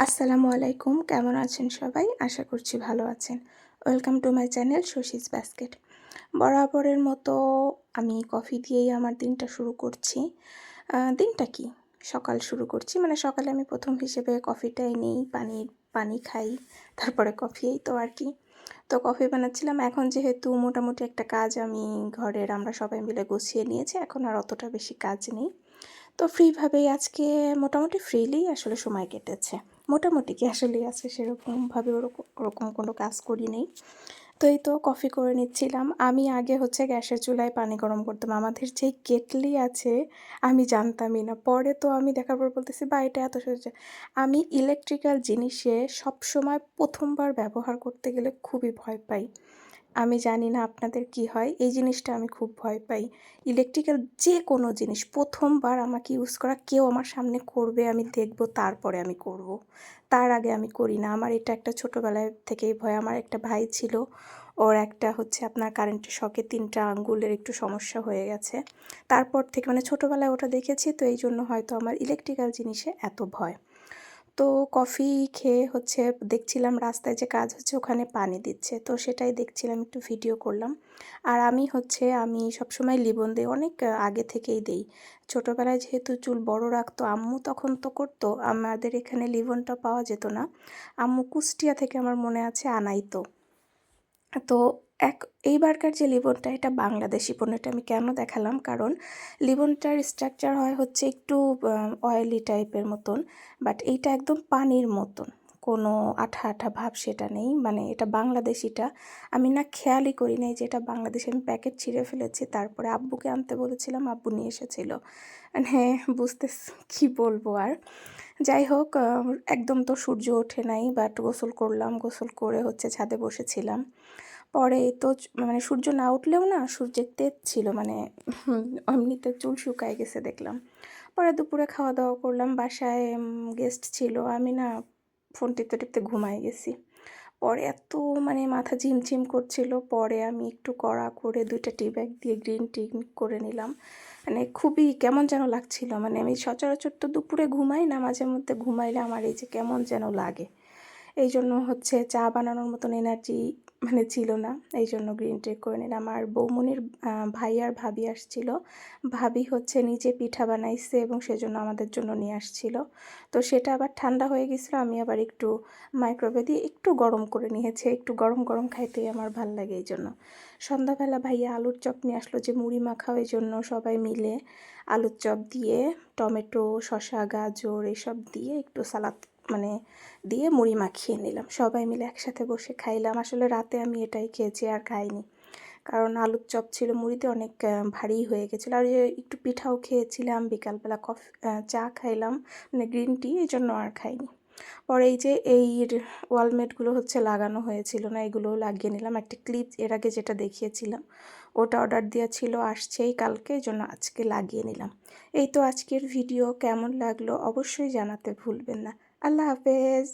আসসালামু আলাইকুম, কেমন আছেন সবাই? আশা করছি ভালো আছেন। Welcome to my channel Shashi's basket. বরাবরের মতো আমি কফি দিয়েই আমার দিনটা শুরু করছি। দিনটা কি? সকাল শুরু করছি। মানে সকালে আমি প্রথম হিসেবে কফিটাই নিই, পানি খাই, তারপরে কফি এই তো আর কি। তো কফি বানাচ্ছিলাম। এখন যেহেতু মোটামুটি একটা কাজ আমি ঘরের আমরা সবাই মিলে গুছিয়ে নিয়েছি, এখন আর অতটা বেশি কাজ নেই। তো ফ্রিভাবেই আজকে মোটামুটি ফ্রিলি আসলে সময় কেটেছে। মোটামুটি কি আসলেই আছে সেরকমভাবে ওরকম কোনো কাজ করি নেই। তো এই তো কফি করে নিচ্ছিলাম। আমি আগে হচ্ছে গ্যাসের চুলায় পানি গরম করতাম। আমাদের যেই কেটলি আছে আমি জানতামই না। পরে তো আমি দেখার পর বলতেছি বা এটা এত সহজে। আমি ইলেকট্রিক্যাল জিনিসে সবসময় ১ম বার ব্যবহার করতে গেলে খুবই ভয় পাই। আমি জানি না আপনাদের কি হয়, এই জিনিসটা আমি খুব ভয় পাই। ইলেকট্রিক্যাল যে কোনো জিনিস ১ম বার আমাকে ইউজ করা কেউ আমার সামনে করবে, আমি দেখব তারপরে আমি করব। তার আগে আমি করি না। আমার এটা একটা ছোটোবেলায় থেকেই ভয়। আমার একটা ভাই ছিল, ওর একটা হচ্ছে আপনার কারেন্টের শকে ৩টা আঙ্গুলের একটু সমস্যা হয়ে গেছে। তারপর থেকে মানে ছোটোবেলায় ওটা দেখেছি, তো এইজন্য হয়তো আমার ইলেকট্রিক্যাল জিনিসে এত ভয়। তো কফি খেয়ে হচ্ছে দেখছিলাম রাস্তায় যে কাজ হচ্ছে ওখানে পানি দিচ্ছে, তো সেটাই দেখছিলাম, একটু ভিডিও করলাম। আর আমি সবসময় লিবন দিই, অনেক আগে থেকেই দেই। ছোটোবেলায় যেহেতু চুল বড় রাখতো আম্মু, তখন তো করতো, আমাদের এখানে লিবনটা পাওয়া যেত না। আম্মু কুষ্টিয়া থেকে আমার মনে আছে আনাইতো। তো এক এইবারকার যে লিবনটা এটা বাংলাদেশি পণ্য। এটা আমি কেন দেখালাম, কারণ লিবনটার স্ট্রাকচার হয় হচ্ছে একটু অয়েলি টাইপের মতন, বাট এইটা একদম পানির মতন, কোনো আঠা আঠা ভাব সেটা নেই। মানে এটা বাংলাদেশিটা আমি না খেয়ালই করি নাই যে এটা বাংলাদেশি। আমি প্যাকেট ছিঁড়ে ফেলেছি, তারপরে আব্বুকে আনতে বলেছিলাম, আব্বু নিয়ে এসেছিল। মানে বুঝতে কী বলবো আর। যাই হোক, একদম তো সূর্য ওঠে নাই, বাট গোসল করলাম, গোসল করে হচ্ছে ছাদে বসেছিলাম। পরে এই তো মানে সূর্য না উঠলেও না সূর্যের তেজ ছিল, মানে এমনিতে চুল শুকায় গেছে দেখলাম। পরে দুপুরে খাওয়া দাওয়া করলাম, বাসায় গেস্ট ছিল, আমি না ফোন টিপতে টিপতে ঘুমায় গেছি। পরে এত মানে মাথা ঝিমঝিম করছিল, পরে আমি একটু কড়া করে ২টা টি ব্যাগ দিয়ে গ্রিন টি করে নিলাম। মানে খুবই কেমন যেন লাগছিল, মানে আমি সচরাচর তো দুপুরে ঘুমাই না, মাঝে মধ্যে ঘুমাইলে আমার এই যে কেমন যেন লাগে। এই জন্য হচ্ছে চা বানানোর মতন এনার্জি মানে ছিল না, এই জন্য গ্রিন টি করে নিলাম। আর বৌমনির ভাই আর ভাবি আসছিল। ভাবি হচ্ছে নিজে পিঠা বানাইছে এবং সেজন্য আমাদের জন্য নিয়ে আসছিল। তো সেটা আবার ঠান্ডা হয়ে গেছিলো, আমি আবার একটু মাইক্রোওয়েভে দিয়ে একটু গরম করে নিয়েছি। একটু গরম গরম খাইতেই আমার ভাল লাগে, এই জন্য। সন্ধ্যাবেলা ভাইয়া আলুর চপ নিয়ে আসলো, যে মুড়ি মাখাও, এই জন্য সবাই মিলে আলুর চপ দিয়ে টমেটো, শসা, গাজর এসব দিয়ে একটু সালাদ মানে দিয়ে মুড়ি মাখিয়ে নিলাম। সবাই মিলে একসাথে বসে খাইলাম। আসলে রাতে আমি এটাই খেয়েছি, আর খাইনি, কারণ আলুর চপ ছিল মুড়িতে অনেক ভারী হয়ে গেছিলো। আর যে একটু পিঠাও খেয়েছিলাম, বিকালবেলা চা খাইলাম, মানে গ্রিন টি, এই জন্য আর খাইনি। পরে এই যে ওয়ালমেটগুলো হচ্ছে লাগানো হয়েছিল না, এগুলোও লাগিয়ে নিলাম। একটা ক্লিপ এর আগে যেটা দেখিয়েছিলাম ওটা অর্ডার দেওয়া ছিল, আসছেই কালকে, এই জন্য আজকে লাগিয়ে নিলাম। এই তো আজকের ভিডিও কেমন লাগলো অবশ্যই জানাতে ভুলবেন না। আল্লাহ হাফেজ।